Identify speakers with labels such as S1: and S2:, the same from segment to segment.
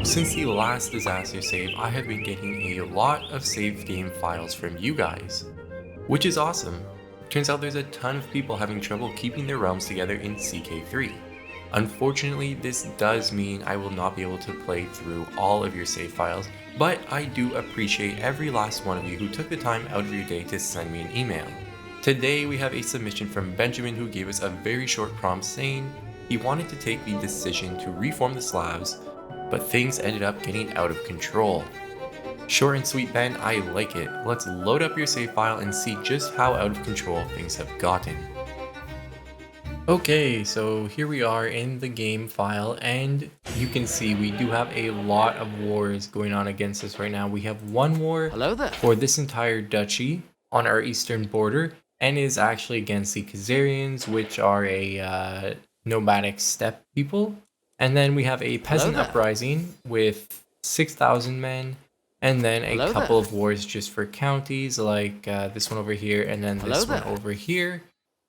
S1: Since the last disaster save, I have been getting a lot of save game files from you guys, which is awesome. Turns out there's a ton of people having trouble keeping their realms together in CK3. Unfortunately, this does mean I will not be able to play through all of your save files, but I do appreciate every last one of you who took the time out of your day to send me an email. Today we have a submission from Benjamin, who gave us a very short prompt saying he wanted to take the decision to reform the Slavs, but things ended up getting out of control. Short and sweet, Ben, I like it. Let's load up your save file and see just how out of control things have gotten. Okay, so here we are in the game file, and you can see we do have a lot of wars going on against us right now. We have one war for this entire duchy on our eastern border, and is actually against the Khazarians, which are a nomadic steppe people. And then we have a peasant uprising with 6,000 men, and then a couple of wars just for counties, like this one over here, and then this one over here.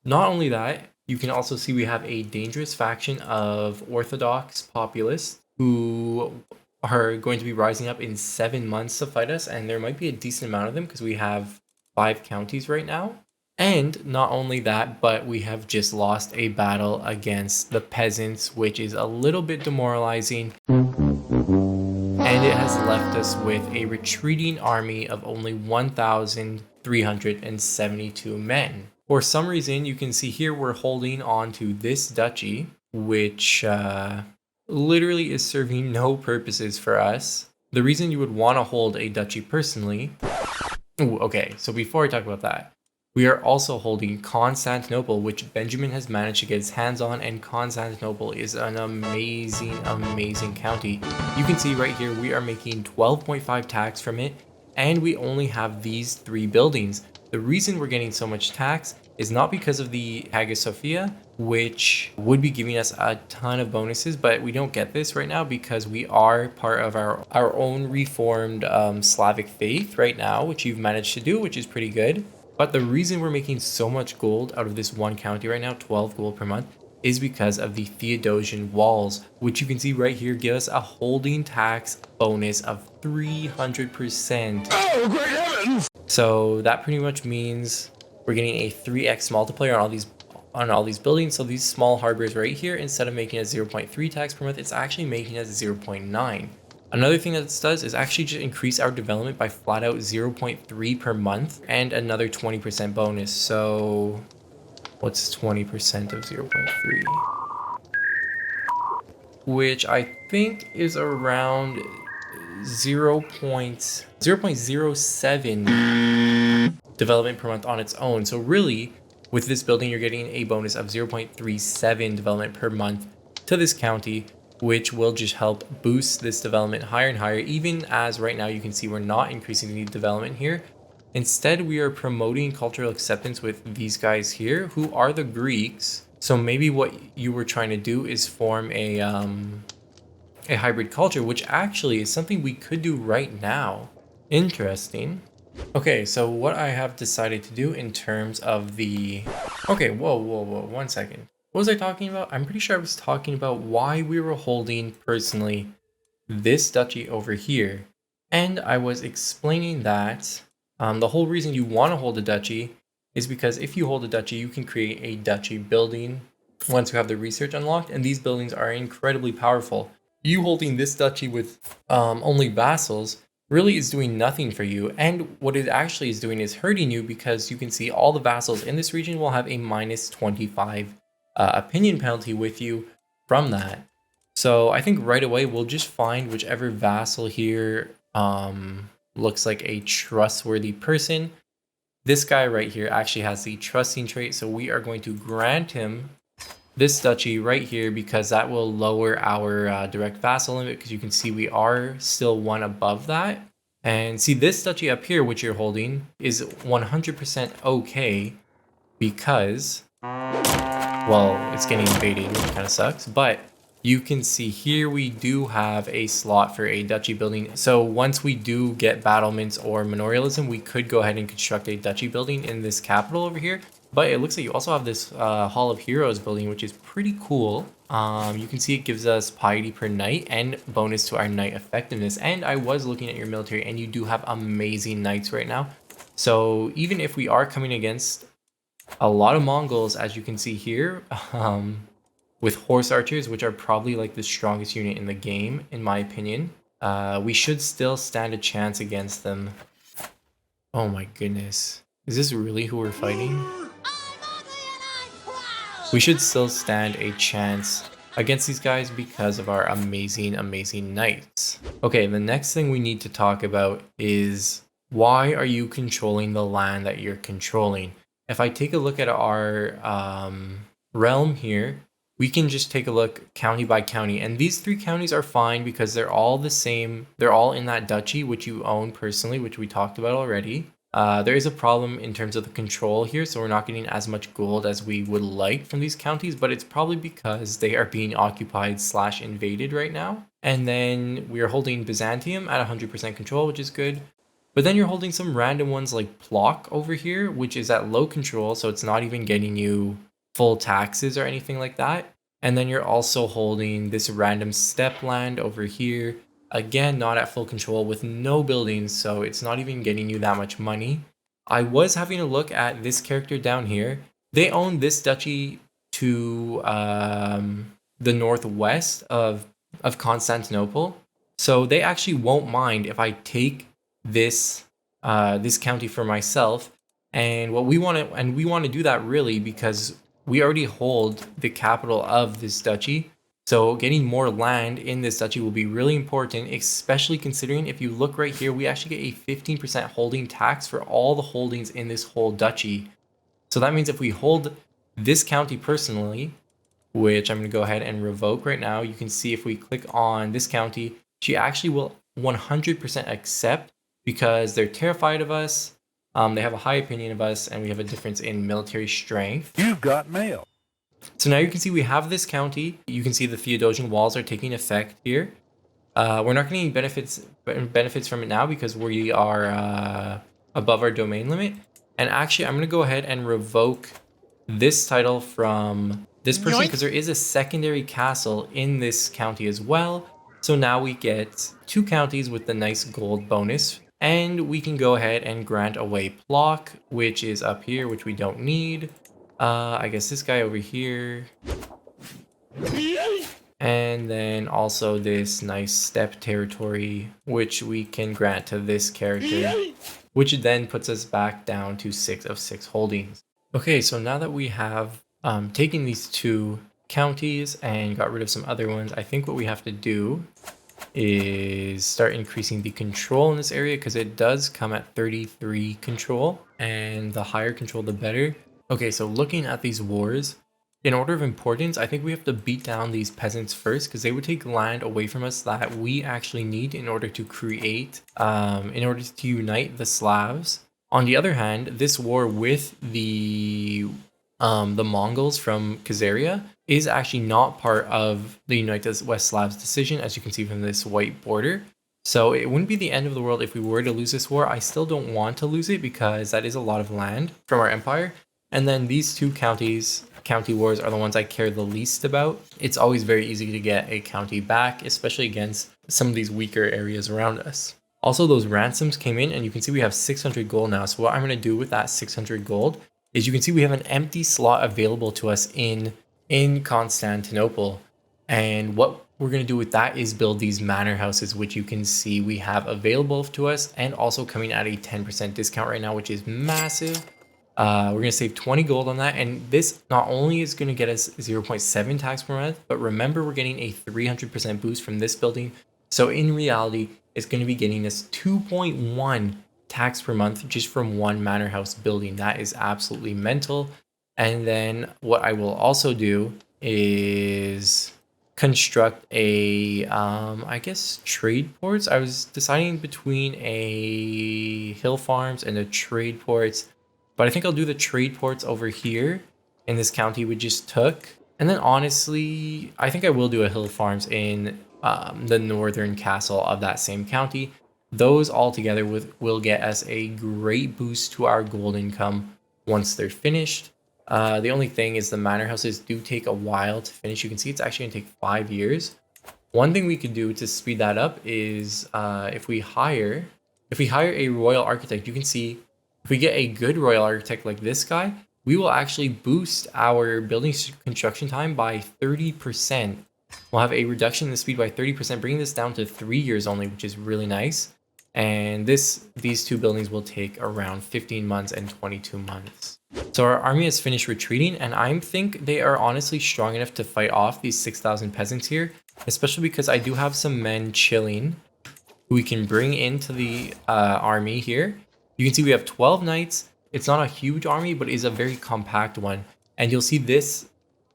S1: Not only that, you can also see we have a dangerous faction of Orthodox populists who are going to be rising up in 7 months to fight us, and there might be a decent amount of them because we have 5 counties right now. And not only that, but we have just lost a battle against the peasants, which is a little bit demoralizing. And it has left us with a retreating army of only 1,372 men. For some reason, you can see here we're holding on to this duchy, which literally is serving no purposes for us. The reason you would want to hold a duchy personally... Ooh, okay, so before I talk about that, we are also holding Constantinople, which Benjamin has managed to get his hands on, and Constantinople is an amazing, amazing county. You can see right here we are making 12.5 tax from it, and we only have these 3 buildings. The reason we're getting so much tax is not because of the Hagia Sophia, which would be giving us a ton of bonuses, but we don't get this right now because we are part of our own reformed Slavic faith right now, which you've managed to do, which is pretty good. But the reason we're making so much gold out of this one county right now, 12 gold per month, is because of the Theodosian walls, which you can see right here give us a holding tax bonus of 300%. Oh, great heavens! So that pretty much means we're getting a 3x multiplier on all these buildings. So these small harbors right here, instead of making us 0.3 tax per month, it's actually making us 0.9. Another thing that this does is actually just increase our development by flat out 0.3 per month and another 20% bonus. So what's 20% of 0.3? Which I think is around 0.07 development per month on its own. So really, with this building, you're getting a bonus of 0.37 development per month to this county, which will just help boost this development higher and higher, even as right now you can see we're not increasing the development here. Instead, we are promoting cultural acceptance with these guys here, who are the Greeks. So maybe what you were trying to do is form a hybrid culture, which actually is something we could do right now. Interesting. Okay, so what I have decided to do in terms of the... Okay, whoa, 1 second. What was I talking about? I'm pretty sure I was talking about why we were holding, personally, this duchy over here. And I was explaining that the whole reason you want to hold a duchy is because if you hold a duchy, you can create a duchy building once you have the research unlocked. And these buildings are incredibly powerful. You holding this duchy with only vassals really is doing nothing for you. And what it actually is doing is hurting you, because you can see all the vassals in this region will have a minus 25 opinion penalty with you from that. So I think right away we'll just find whichever vassal here looks like a trustworthy person. This guy right here actually has the trusting trait, so we are going to grant him this duchy right here, because that will lower our direct vassal limit, because you can see we are still one above that. And see, this duchy up here, which you're holding, is 100% okay, because... well, it's getting invaded, which kind of sucks, but you can see here we do have a slot for a duchy building. So once we do get battlements or manorialism, we could go ahead and construct a duchy building in this capital over here. But it looks like you also have this Hall of Heroes building, which is pretty cool. You can see it gives us piety per knight and bonus to our knight effectiveness. And I was looking at your military, and you do have amazing knights right now. So even if we are coming against a lot of Mongols, as you can see here, with horse archers, which are probably like the strongest unit in the game, in my opinion, we should still stand a chance against them. Oh my goodness. Is this really who we're fighting? We should still stand a chance against these guys because of our amazing, amazing knights. Okay, the next thing we need to talk about is why are you controlling the land that you're controlling? If I take a look at our realm here, we can just take a look county by county. And these 3 counties are fine because they're all the same. They're all in that duchy, which you own personally, which we talked about already. There is a problem in terms of the control here, so we're not getting as much gold as we would like from these counties, but it's probably because they are being occupied / invaded right now. And then we are holding Byzantium at 100% control, which is good. But then you're holding some random ones like Plock over here, which is at low control, so it's not even getting you full taxes or anything like that. And then you're also holding this random steppe land over here. Again, not at full control with no buildings, so it's not even getting you that much money. I was having a look at this character down here. They own this duchy to the northwest of Constantinople. So they actually won't mind if I take this this county for myself. And we want to do that really because we already hold the capital of this duchy. So getting more land in this duchy will be really important, especially considering if you look right here, we actually get a 15% holding tax for all the holdings in this whole duchy. So that means if we hold this county personally, which I'm going to go ahead and revoke right now, you can see if we click on this county, she actually will 100% accept because they're terrified of us, they have a high opinion of us, and we have a difference in military strength.
S2: You've got mail.
S1: So now you can see we have this county. You can see the Theodosian walls are taking effect here. We're not getting benefits from it now because we are above our domain limit. And actually, I'm going to go ahead and revoke this title from this person because there is a secondary castle in this county as well. So now we get 2 counties with the nice gold bonus. And we can go ahead and grant away Plock, which is up here, which we don't need. I guess this guy over here. And then also this nice steppe territory, which we can grant to this character, which then puts us back down to 6 of 6 holdings. Okay, so now that we have taken these 2 counties and got rid of some other ones, I think what we have to do is start increasing the control in this area because it does come at 33 control, and the higher control the better. Okay, so looking at these wars, in order of importance, I think we have to beat down these peasants first because they would take land away from us that we actually need in order to create, in order to unite the Slavs. On the other hand, this war with the Mongols from Khazaria is actually not part of the Unite the West Slavs decision, as you can see from this white border. So it wouldn't be the end of the world if we were to lose this war. I still don't want to lose it because that is a lot of land from our empire. And then these 2 county wars are the ones I care the least about. It's always very easy to get a county back, especially against some of these weaker areas around us. Also, those ransoms came in, and you can see we have 600 gold now. So what I'm going to do with that 600 gold is you can see we have an empty slot available to us in Constantinople. And what we're going to do with that is build these manor houses, which you can see we have available to us and also coming at a 10% discount right now, which is massive. We're going to save 20 gold on that, and this not only is going to get us 0.7 tax per month, but remember we're getting a 300% boost from this building. So in reality, it's going to be getting us 2.1 tax per month just from one manor house building. That is absolutely mental. And then what I will also do is construct a, I guess, trade ports. I was deciding between a hill farms and a trade ports. But I think I'll do the trade ports over here in this county we just took. And then honestly, I think I will do a hill farms in the northern castle of that same county. Those all together will get us a great boost to our gold income once they're finished. The only thing is the manor houses do take a while to finish. You can see it's actually gonna take 5 years. One thing we could do to speed that up is if we hire a royal architect. You can see if we get a good royal architect like this guy, we will actually boost our building construction time by 30%. We'll have a reduction in the speed by 30%, bringing this down to 3 years only, which is really nice. And these two buildings will take around 15 months and 22 months. So our army has finished retreating, and I think they are honestly strong enough to fight off these 6,000 peasants here, especially because I do have some men chilling who we can bring into the army here. You can see we have 12 knights. It's not a huge army, but it is a very compact one. And you'll see this,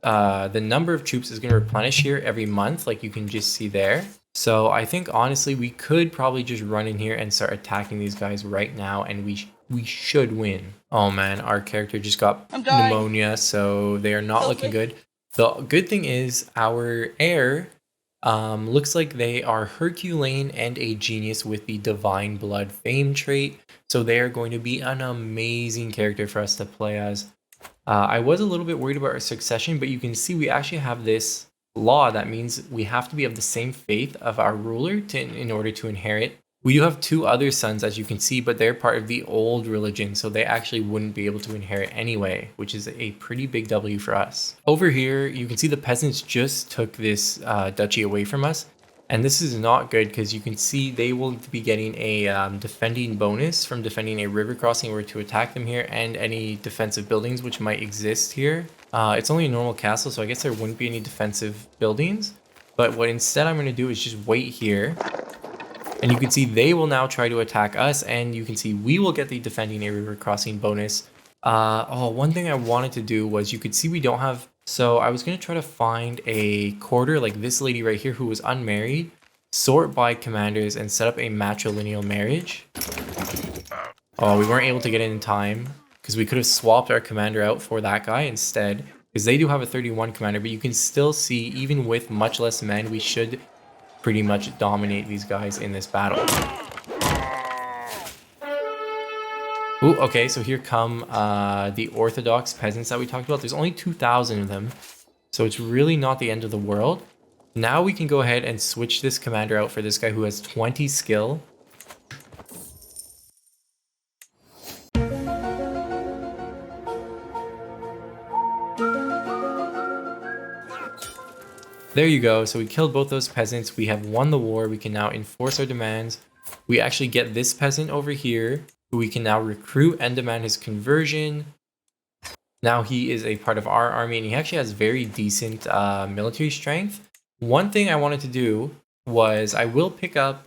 S1: the number of troops is going to replenish here every month, like you can just see there. So I think honestly we could probably just run in here and start attacking these guys right now, and we should win. Oh man, our character just got pneumonia, so they are not looking good. The good thing is our heir looks like they are Herculean and a genius with the Divine Blood Fame trait, so they are going to be an amazing character for us to play as. I was a little bit worried about our succession, but you can see we actually have this law that means we have to be of the same faith of our ruler in order to inherit. We do have 2 other sons, as you can see, but they're part of the old religion, so they actually wouldn't be able to inherit anyway, which is a pretty big W for us. Over here, you can see the peasants just took this duchy away from us, and this is not good because you can see they will be getting a defending bonus from defending a river crossing or to attack them here, and any defensive buildings which might exist here. It's only a normal castle, so I guess there wouldn't be any defensive buildings, but what instead I'm going to do is just wait here. And you can see they will now try to attack us, and you can see we will get the defending a river crossing bonus. One thing I wanted to do was, you could see we don't have, so I was going to try to find a quarter like this lady right here who was unmarried, sort by commanders, and set up a matrilineal marriage. Oh, we weren't able to get in time because we could have swapped our commander out for that guy instead, because they do have a 31 commander, but you can still see even with much less men, we should pretty much dominate these guys in this battle. Ooh, okay, so here come the Orthodox peasants that we talked about. There's only 2,000 of them, so it's really not the end of the world. Now we can go ahead and switch this commander out for this guy who has 20 skill. There you go. So we killed both those peasants. We have won the war. We can now enforce our demands. We actually get this peasant over here, who we can now recruit and demand his conversion. Now he is a part of our army, and he actually has very decent military strength. One thing I wanted to do was I will pick up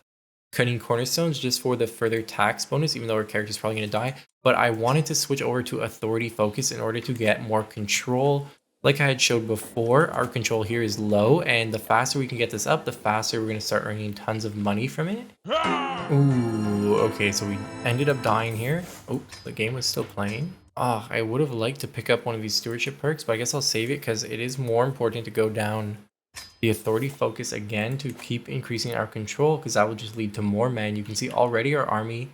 S1: cutting cornerstones just for the further tax bonus, even though our character is probably going to die. But I wanted to switch over to authority focus in order to get more control. Like I had showed before, our control here is low, and the faster we can get this up, the faster we're going to start earning tons of money from it. Ooh, okay, so we ended up dying here. Oh, the game was still playing. Oh, I would have liked to pick up one of these stewardship perks, but I guess I'll save it because it is more important to go down the authority focus again to keep increasing our control, because that will just lead to more men. You can see already our army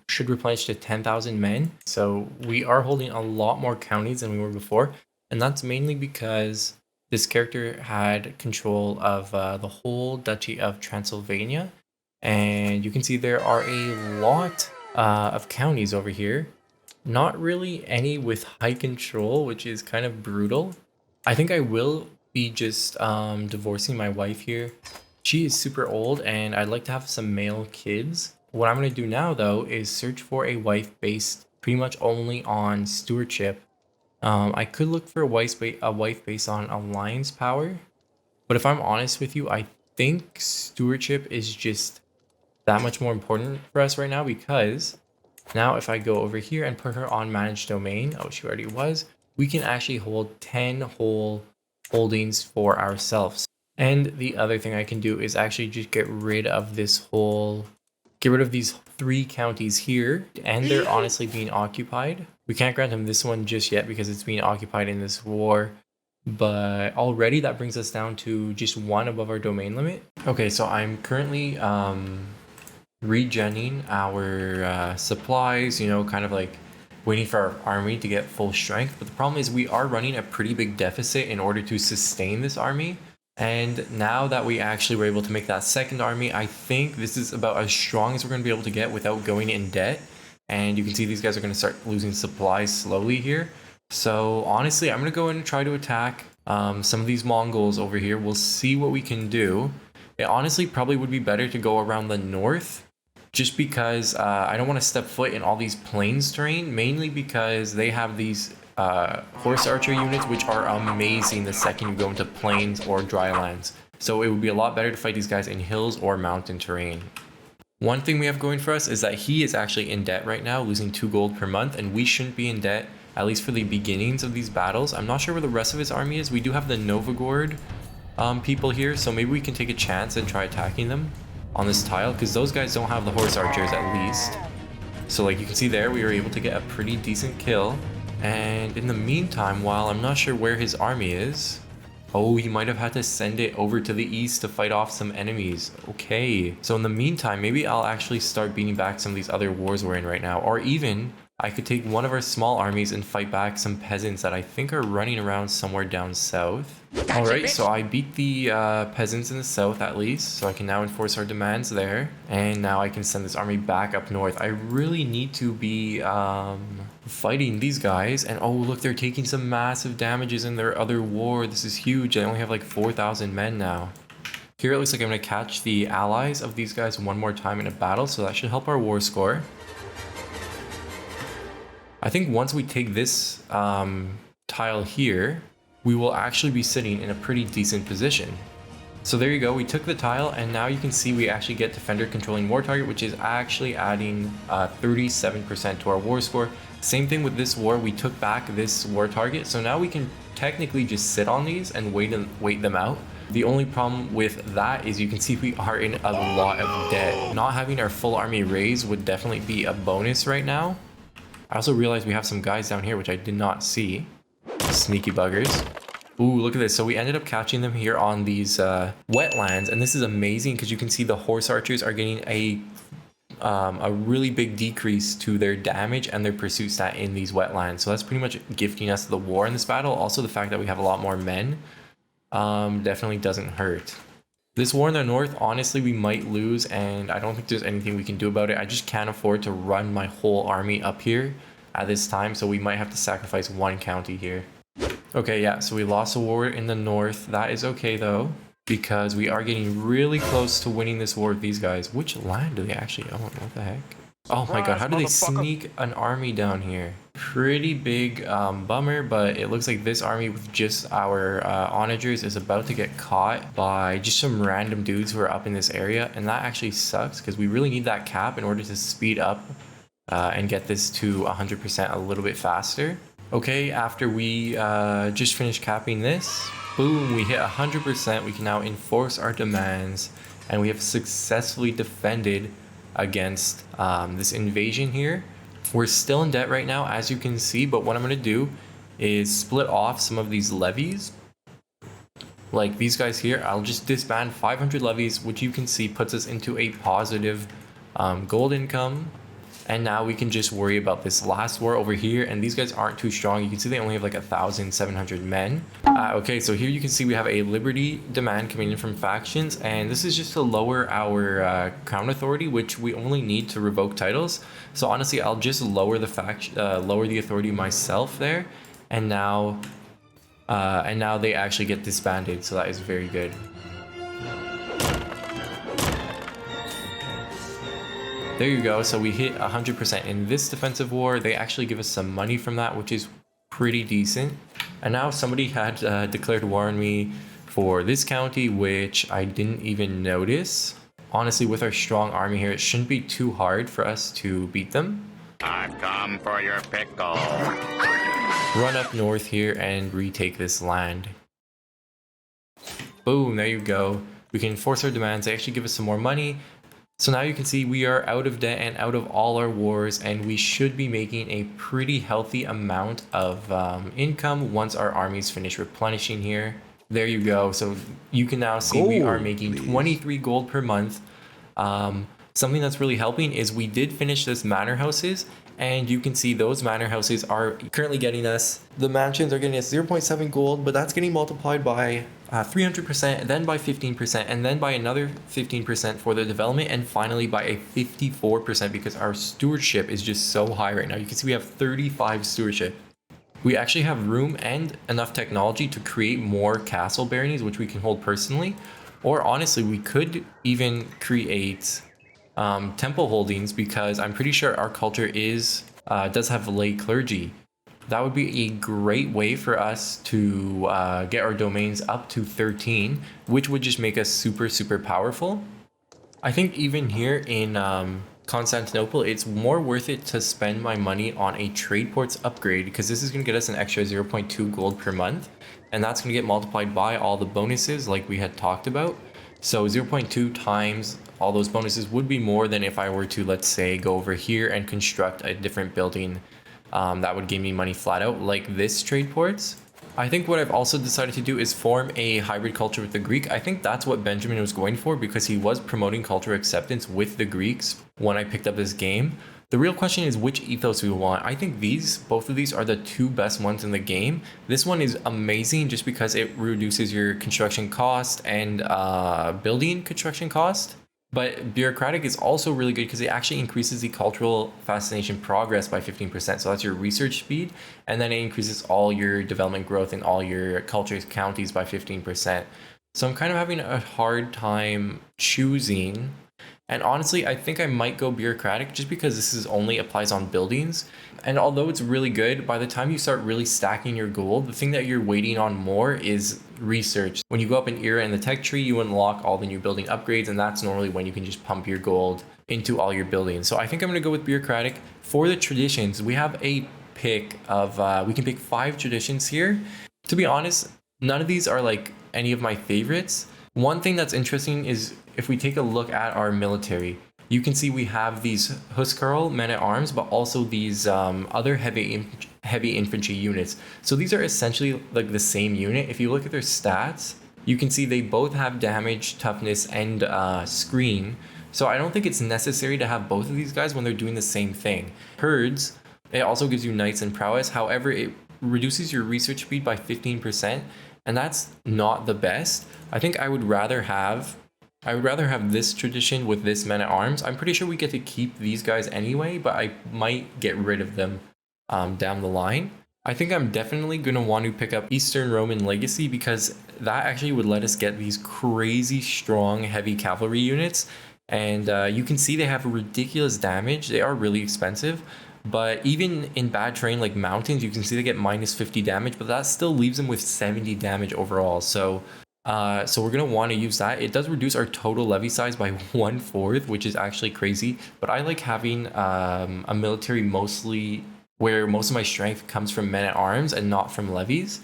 S1: should replenish to 10,000 men. So we are holding a lot more counties than we were before. And that's mainly because this character had control of the whole Duchy of Transylvania. And you can see there are a lot of counties over here. Not really any with high control, which is kind of brutal. I think I will be just divorcing my wife here. She is super old and I'd like to have some male kids. What I'm going to do now, though, is search for a wife based pretty much only on stewardship. I could look for a wife based on alliance power, but if I'm honest with you, I think stewardship is just that much more important for us right now, because now if I go over here and put her on managed domain, oh, she already was, we can actually hold 10 whole holdings for ourselves. And the other thing I can do is actually just get rid of these 3 counties here, and they're honestly being occupied. We can't grant him this one just yet because it's being occupied in this war, but already that brings us down to just 1 above our domain limit. Okay, so I'm currently regenning our supplies, you know, kind of like waiting for our army to get full strength. But the problem is we are running a pretty big deficit in order to sustain this army. And now that we actually were able to make that second army, I think this is about as strong as we're going to be able to get without going in debt. And you can see these guys are going to start losing supplies slowly here. So honestly, I'm going to go in and try to attack some of these Mongols over here. We'll see what we can do. It honestly probably would be better to go around the north, just because I don't want to step foot in all these plains terrain, mainly because they have these horse archer units, which are amazing the second you go into plains or dry lands. So it would be a lot better to fight these guys in hills or mountain terrain. One thing we have going for us is that he is actually in debt right now, losing 2 gold per month, and we shouldn't be in debt, at least for the beginnings of these battles. I'm not sure where the rest of his army is. We do have the Novgorod people here, so maybe we can take a chance and try attacking them on this tile, because those guys don't have the horse archers at least. So like you can see there, we were able to get a pretty decent kill. And in the meantime, while I'm not sure where his army is, oh, he might have had to send it over to the east to fight off some enemies. Okay, so in the meantime, maybe I'll actually start beating back some of these other wars we're in right now, or even I could take one of our small armies and fight back some peasants that I think are running around somewhere down south. Alright, so I beat the peasants in the south at least, so I can now enforce our demands there. And now I can send this army back up north. I really need to be fighting these guys. And oh, look, they're taking some massive damages in their other war. This is huge. I only have like 4,000 men now. Here it looks like I'm going to catch the allies of these guys one more time in a battle, so that should help our war score. I think once we take this tile here, we will actually be sitting in a pretty decent position. So there you go, we took the tile, and now you can see we actually get defender controlling war target, which is actually adding 37% to our war score. Same thing with this war, we took back this war target, so now we can technically just sit on these and wait them out. The only problem with that is you can see we are in a lot of debt. Not having our full army raised would definitely be a bonus right now. I also realized we have some guys down here, which I did not see. Sneaky buggers. Ooh, look at this. So we ended up catching them here on these wetlands, and this is amazing because you can see the horse archers are getting a really big decrease to their damage and their pursuit stat in these wetlands. So that's pretty much gifting us the war in this battle. Also, the fact that we have a lot more men definitely doesn't hurt. This war in the north, honestly, we might lose, and I don't think there's anything we can do about it. I just can't afford to run my whole army up here at this time, so we might have to sacrifice one county here. Okay, yeah, so we lost a war in the north. That is okay, though, because we are getting really close to winning this war with these guys. Which land do they actually own? What the heck? Oh my god, how do they sneak an army down here? Pretty big bummer, but it looks like this army with just our onagers is about to get caught by just some random dudes who are up in this area, and that actually sucks because we really need that cap in order to speed up and get this to 100% a little bit faster. Okay, after we just finished capping this, boom, we hit 100%. We can now enforce our demands, and we have successfully defended against this invasion here. We're still in debt right now, as you can see, but what I'm going to do is split off some of these levies. Like these guys here, I'll just disband 500 levies, which you can see puts us into a positive gold income. And now we can just worry about this last war over here, and these guys aren't too strong. You can see they only have like 1,700 men. Okay, so here you can see we have a liberty demand coming in from factions, and this is just to lower our crown authority, which we only need to revoke titles. So honestly, I'll just lower the authority myself there, and now they actually get disbanded. So that is very good. There you go, so we hit 100% in this defensive war. They actually give us some money from that, which is pretty decent. And now somebody had declared war on me for this county, which I didn't even notice. Honestly, with our strong army here, it shouldn't be too hard for us to beat them.
S2: I've come for your pickle.
S1: Run up north here and retake this land. Boom, there you go. We can enforce our demands. They actually give us some more money. So now you can see we are out of debt and out of all our wars, and we should be making a pretty healthy amount of income once our armies finish replenishing here. There you go. So you can now see we are making 23 gold per month. Something that's really helping is we did finish this manor houses, And you can see those manor houses are currently getting us, the mansions are getting us 0.7 gold, but that's getting multiplied by 300%, then by 15%, and then by another 15% for the development, and finally by a 54% because our stewardship is just so high right now. You can see we have 35 stewardship. We actually have room and enough technology to create more castle baronies, which we can hold personally. Or honestly, we could even create temple holdings, because I'm pretty sure our culture does have lay clergy. That would be a great way for us to get our domains up to 13, which would just make us super, super powerful. I think even here in Constantinople, it's more worth it to spend my money on a trade ports upgrade, because this is going to get us an extra 0.2 gold per month, and that's going to get multiplied by all the bonuses like we had talked about. So 0.2 times all those bonuses would be more than if I were to, let's say, go over here and construct a different building that would give me money flat out, like this trade ports. I think what I've also decided to do is form a hybrid culture with the Greek. I think that's what Benjamin was going for, because he was promoting cultural acceptance with the Greeks when I picked up this game. The real question is which ethos we want. I think both of these are the two best ones in the game. This one is amazing just because it reduces your construction cost and building construction cost. But bureaucratic is also really good because it actually increases the cultural fascination progress by 15%. So that's your research speed. And then it increases all your development growth in all your cultures counties by 15%. So I'm kind of having a hard time choosing. And honestly, I think I might go bureaucratic just because this only applies on buildings. And although it's really good, by the time you start really stacking your gold, the thing that you're waiting on more is research. When you go up an era in the tech tree, you unlock all the new building upgrades, and that's normally when you can just pump your gold into all your buildings. So I think I'm going to go with bureaucratic. For the traditions, we have a pick of, we can pick 5 traditions here. To be honest, none of these are like any of my favorites. One thing that's interesting is if we take a look at our military, you can see we have these Huskarl men-at-arms, but also these other heavy infantry units. So these are essentially like the same unit. If you look at their stats, you can see they both have damage, toughness, and screen. So I don't think it's necessary to have both of these guys when they're doing the same thing. Herds, it also gives you knights and prowess. However, it reduces your research speed by 15%, and that's not the best. I think I would rather have this tradition with this men-at-arms. I'm pretty sure we get to keep these guys anyway, but I might get rid of them down the line. I think I'm definitely going to want to pick up Eastern Roman Legacy, because that actually would let us get these crazy strong heavy cavalry units. And you can see they have ridiculous damage. They are really expensive. But even in bad terrain like mountains, you can see they get minus 50 damage, but that still leaves them with 70 damage overall. So we're going to want to use that. It does reduce our total levy size by 1/4, which is actually crazy. But I like having a military mostly where most of my strength comes from men-at-arms and not from levies.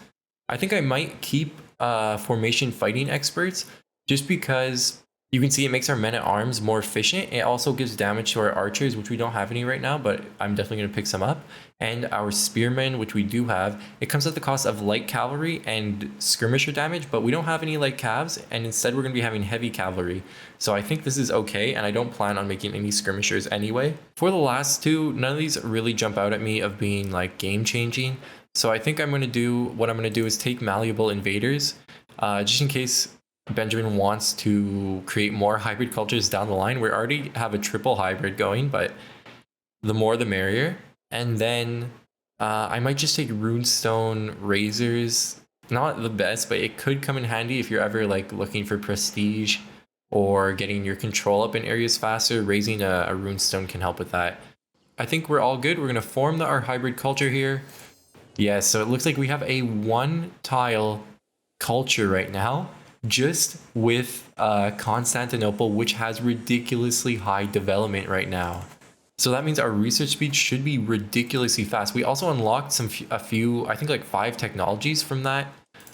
S1: I think I might keep formation fighting experts just because you can see it makes our men-at-arms more efficient. It also gives damage to our archers, which we don't have any right now, but I'm definitely going to pick some up. And our spearmen, which we do have, it comes at the cost of light cavalry and skirmisher damage, but we don't have any light cavs, and instead we're going to be having heavy cavalry. So I think this is okay, and I don't plan on making any skirmishers anyway. For the last two, none of these really jump out at me of being like game-changing. So I think what I'm going to do is take malleable invaders, just in case Benjamin wants to create more hybrid cultures down the line. We already have a triple hybrid going, but the more the merrier. And then I might just take runestone razors. Not the best, but it could come in handy if you're ever like looking for prestige or getting your control up in areas faster. Raising a runestone can help with that. I think we're all good. We're going to form our hybrid culture here. Yes, so it looks like we have a 1-tile culture right now, just with Constantinople, which has ridiculously high development right now. So that means our research speed should be ridiculously fast. We also unlocked a few, I think like 5 technologies from that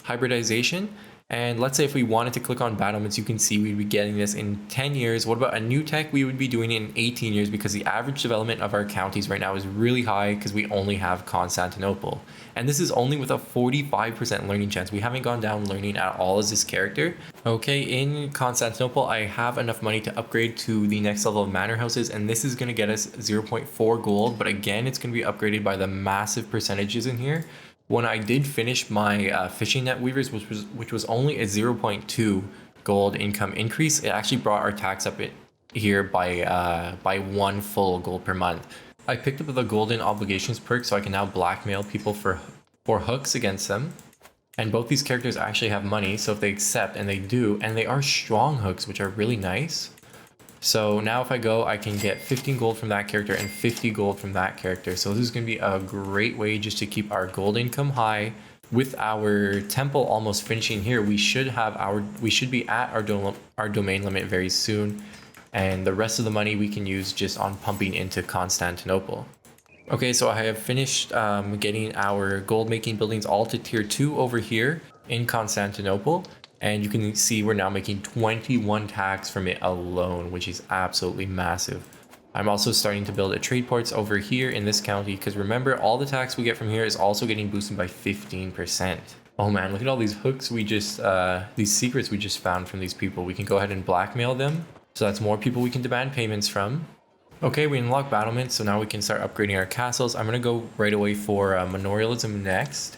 S1: hybridization. And let's say if we wanted to click on battlements, you can see we'd be getting this in 10 years. What about a new tech? We would be doing it in 18 years because the average development of our counties right now is really high because we only have Constantinople. And this is only with a 45% learning chance. We haven't gone down learning at all as this character. Okay, in Constantinople, I have enough money to upgrade to the next level of manor houses, and this is going to get us 0.4 gold. But again, it's going to be upgraded by the massive percentages in here. When I did finish my fishing net weavers, which was only a 0.2 gold income increase, it actually brought our tax up here by 1 full gold per month. I picked up the golden obligations perk, so I can now blackmail people for hooks against them. And both these characters actually have money, so if they accept, and they do, and they are strong hooks, which are really nice. So now if I go, I can get 15 gold from that character and 50 gold from that character. So this is going to be a great way just to keep our gold income high. With our temple almost finishing here, we should be at our domain limit very soon. And the rest of the money we can use just on pumping into Constantinople. Okay, so I have finished getting our gold making buildings all to tier 2 over here in Constantinople. And you can see we're now making 21 tax from it alone, which is absolutely massive. I'm also starting to build a trade ports over here in this county because remember, all the tax we get from here is also getting boosted by 15%. Oh man, look at all these hooks these secrets we just found from these people. We can go ahead and blackmail them. So that's more people we can demand payments from. Okay, we unlock battlements, so now we can start upgrading our castles. I'm going to go right away for manorialism next.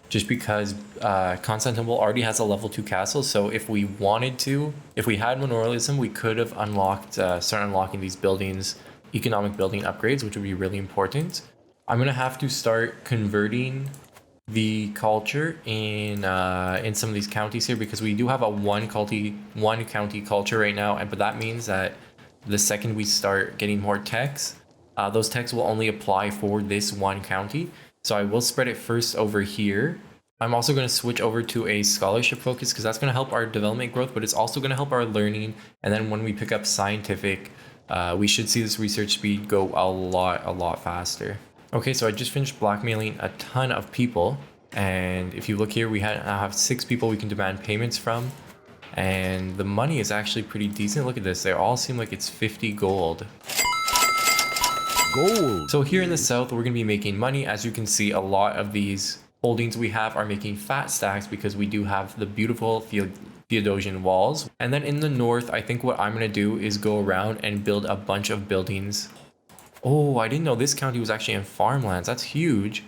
S1: Just because Constantinople already has a level 2 castle, so if we wanted to, if we had manorialism, we could have started unlocking these buildings, economic building upgrades, which would be really important. I'm gonna have to start converting the culture in some of these counties here because we do have a one county culture right now, but that means that the second we start getting more techs, those techs will only apply for this one county. So I will spread it first over here. I'm also going to switch over to a scholarship focus because that's going to help our development growth, but it's also going to help our learning. And then when we pick up scientific, we should see this research speed go a lot faster. Okay, so I just finished blackmailing a ton of people. And if you look here, we now have 6 people we can demand payments from. And the money is actually pretty decent. Look at this. They all seem like it's 50 gold. Gold. So here in the south, we're going to be making money. As you can see, a lot of these holdings we have are making fat stacks because we do have the beautiful Theodosian walls. And then in the north, I think what I'm going to do is go around and build a bunch of buildings. Oh, I didn't know this county was actually in farmlands. That's huge.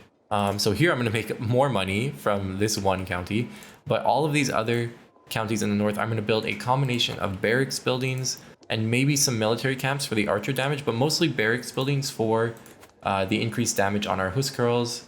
S1: So here I'm going to make more money from this one county. But all of these other counties in the north, I'm going to build a combination of barracks buildings and maybe some military camps for the archer damage, but mostly barracks buildings for the increased damage on our huskarls,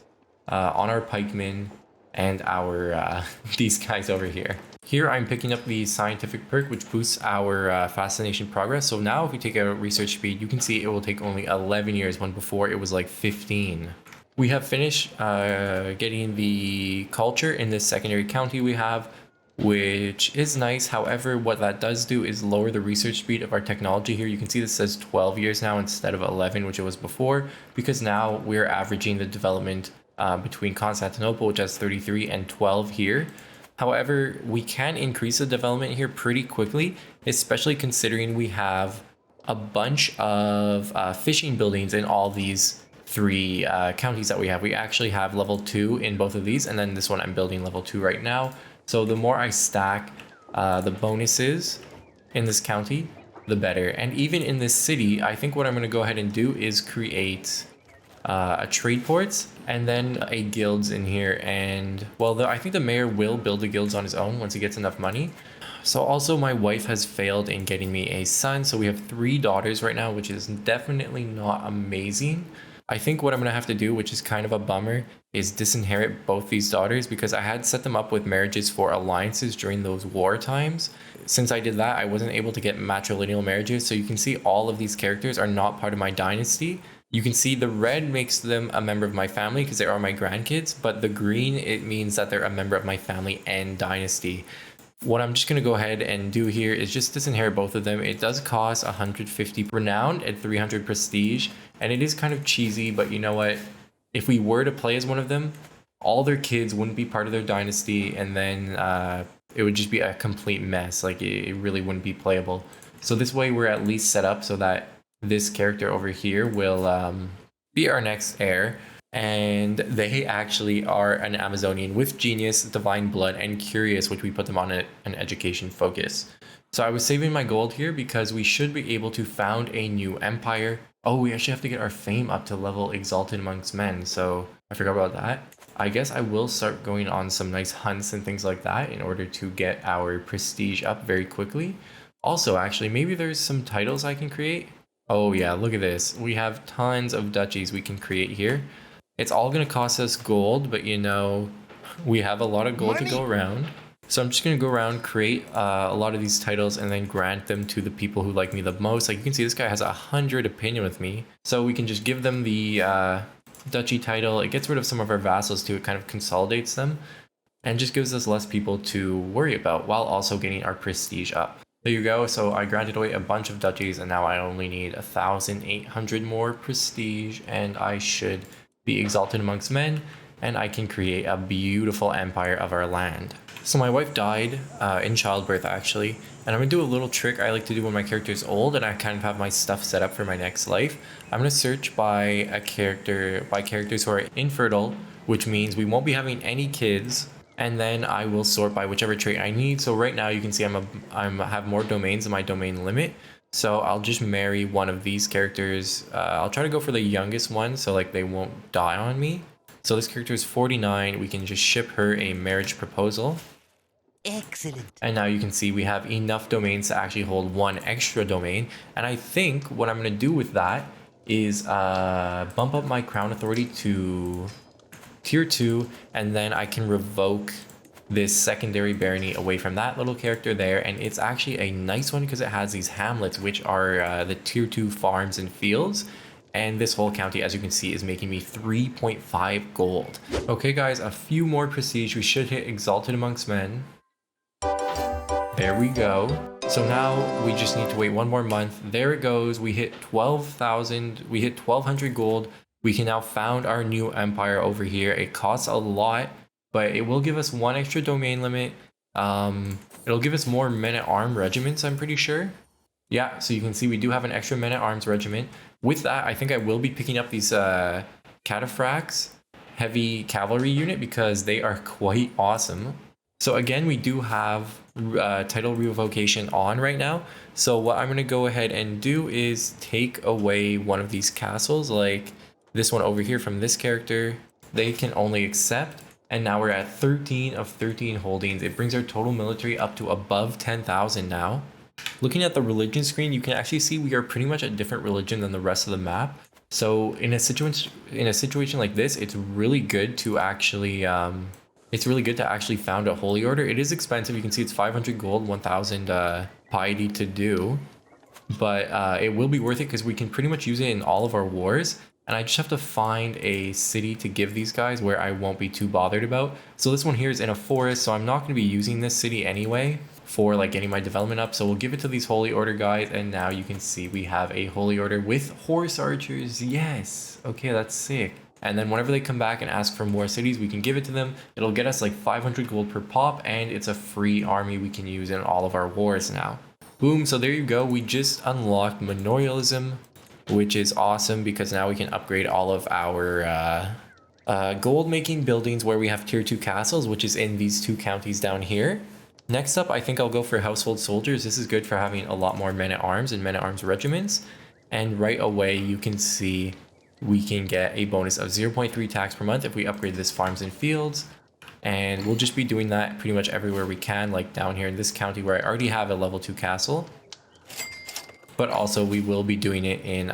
S1: on our pikemen, and our these guys over here. Here I'm picking up the scientific perk, which boosts our fascination progress. So now if we take out research speed, you can see it will take only 11 years when before it was like 15. We have finished getting the culture in this secondary county we have, which is nice. However, what that does do is lower the research speed of our technology here. You can see this says 12 years now instead of 11, which it was before, because now we're averaging the development between Constantinople, which has 33, and 12 here. However, we can increase the development here pretty quickly, especially considering we have a bunch of fishing buildings in all these 3 counties that we have. We actually have level 2 in both of these, and then this one I'm building level 2 right now. So the more I stack the bonuses in this county, the better. And even in this city, I think what I'm going to go ahead and do is create a trade ports and then a guilds in here. And well, I think the mayor will build the guilds on his own once he gets enough money. So also my wife has failed in getting me a son. So we have 3 daughters right now, which is definitely not amazing. I think what I'm going to have to do, which is kind of a bummer, is disinherit both these daughters because I had set them up with marriages for alliances during those war times. Since I did that, I wasn't able to get matrilineal marriages. So you can see all of these characters are not part of my dynasty. You can see the red makes them a member of my family because they are my grandkids, but the green, it means that they're a member of my family and dynasty. What I'm just going to go ahead and do here is just disinherit both of them. It does cost 150 renown and 300 prestige, and it is kind of cheesy, but you know what? If we were to play as one of them, all their kids wouldn't be part of their dynasty, and then it would just be a complete mess. Like it really wouldn't be playable. So this way we're at least set up so that this character over here will be our next heir. And they actually are an Amazonian with genius, divine blood, and curious, which we put them on an education focus. So I was saving my gold here because we should be able to found a new empire. Oh, we actually have to get our fame up to level exalted amongst men. So I forgot about that. I guess I will start going on some nice hunts and things like that in order to get our prestige up very quickly. Also, actually, maybe there's some titles I can create. Oh yeah, look at this. We have tons of duchies we can create here. It's all going to cost us gold, but you know, we have a lot of gold to go around. So I'm just going to go around, create a lot of these titles, and then grant them to the people who like me the most. Like you can see, this guy has 100 opinion with me. So we can just give them the duchy title. It gets rid of some of our vassals too. It kind of consolidates them and just gives us less people to worry about while also getting our prestige up. There you go. So I granted away a bunch of duchies, and now I only need 1,800 more prestige, and I should be exalted amongst men, and I can create a beautiful empire of our land. So my wife died in childbirth actually, and I'm gonna do a little trick I like to do when my character is old and I kind of have my stuff set up for my next life. I'm gonna search by characters who are infertile, which means we won't be having any kids, and then I will sort by whichever trait I need. So right now you can see I have more domains than my domain limit. So I'll just marry one of these characters. I'll try to go for the youngest one so like they won't die on me. So this character is 49. We can just ship her a marriage proposal.
S3: Excellent.
S1: And now you can see we have enough domains to actually hold one extra domain. And I think what I'm going to do with that is bump up my crown authority to tier 2, and then I can revoke this secondary barony away from that little character there. And it's actually a nice one because it has these hamlets, which are the tier 2 farms and fields. And this whole county, as you can see, is making me 3.5 gold. Okay guys, a few more prestige. We should hit exalted amongst men. There we go. So now we just need to wait one more month. There it goes. We hit 12,000. We hit 1,200 gold. We can now found our new empire over here. It costs a lot, but it will give us one extra domain limit. It'll give us more men-at-arms regiments, I'm pretty sure. Yeah, so you can see we do have an extra men-at-arms regiment. With that, I think I will be picking up these cataphracts heavy cavalry unit because they are quite awesome. So again, we do have title revocation on right now. So what I'm going to go ahead and do is take away one of these castles, like this one over here from this character. They can only accept. And now we're at 13 of 13 holdings. It brings our total military up to above 10,000 now. Looking at the religion screen, you can actually see we are pretty much a different religion than the rest of the map. So in a situation like this, it's really good to actually found a holy order. It is expensive. You can see it's 500 gold, 1,000 piety to do, but it will be worth it because we can pretty much use it in all of our wars. And I just have to find a city to give these guys where I won't be too bothered about. So this one here is in a forest, so I'm not going to be using this city anyway for like getting my development up. So we'll give it to these holy order guys, and now you can see we have a holy order with horse archers. Yes, okay, that's sick. And then whenever they come back and ask for more cities, we can give it to them. It'll get us like 500 gold per pop, and it's a free army we can use in all of our wars now. Boom, so there you go. We just unlocked manorialism, which is awesome because now we can upgrade all of our gold making buildings where we have tier 2 castles, which is in these two counties down here. Next up, I think I'll go for household soldiers. This is good for having a lot more men-at-arms and men-at-arms regiments. And right away, you can see we can get a bonus of 0.3 tax per month if we upgrade this farms and fields. And we'll just be doing that pretty much everywhere we can, like down here in this county where I already have a level 2 castle. But also we will be doing it in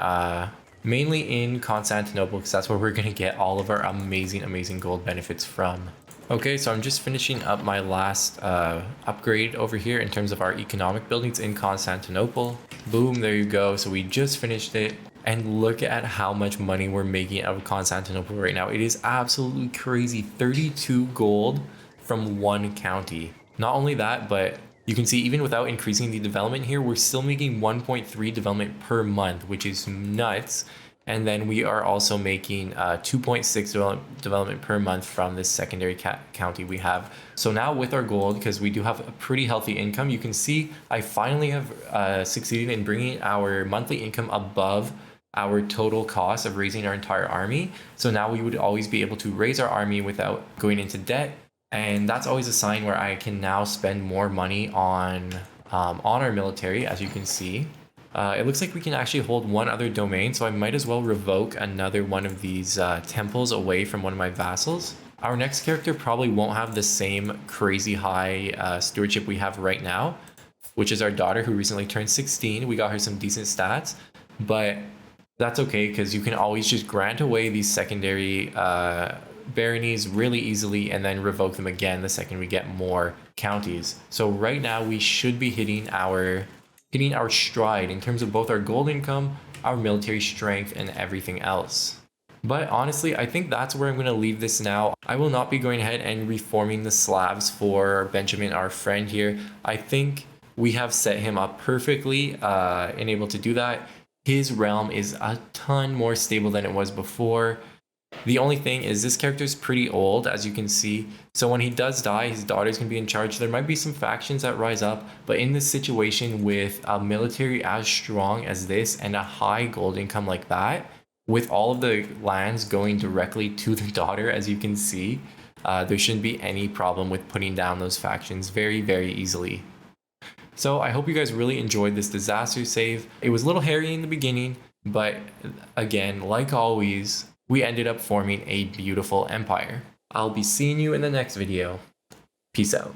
S1: mainly in Constantinople because that's where we're going to get all of our amazing gold benefits from. Okay, so I'm just finishing up my last upgrade over here in terms of our economic buildings in Constantinople. Boom, there you go. So we just finished it. And look at how much money we're making out of Constantinople right now. It is absolutely crazy. 32 gold from one county. Not only that, but you can see even without increasing the development here, we're still making 1.3 development per month, which is nuts. And then we are also making 2.6 development per month from this secondary county we have. So now with our gold, because we do have a pretty healthy income, you can see I finally have succeeded in bringing our monthly income above our total cost of raising our entire army. So now we would always be able to raise our army without going into debt. And that's always a sign where I can now spend more money on our military, as you can see. It looks like we can actually hold one other domain, so I might as well revoke another one of these temples away from one of my vassals. Our next character probably won't have the same crazy high stewardship we have right now, which is our daughter who recently turned 16. We got her some decent stats, but that's okay because you can always just grant away these secondary baronies really easily and then revoke them again the second we get more counties. So right now we should be hitting our stride in terms of both our gold income, our military strength, and everything else. But honestly, I think that's where I'm going to leave this now. I will not be going ahead and reforming the Slavs for Benjamin, our friend here. I think we have set him up perfectly and able to do that. His realm is a ton more stable than it was before. The only thing is this character is pretty old, as you can see. So when he does die, his daughters can be in charge. There might be some factions that rise up, but in this situation with a military as strong as this and a high gold income like that, with all of the lands going directly to the daughter, as you can see, there shouldn't be any problem with putting down those factions very, very easily. So I hope you guys really enjoyed this disaster save. It was a little hairy in the beginning, but again, like always, we ended up forming a beautiful empire. I'll be seeing you in the next video. Peace out.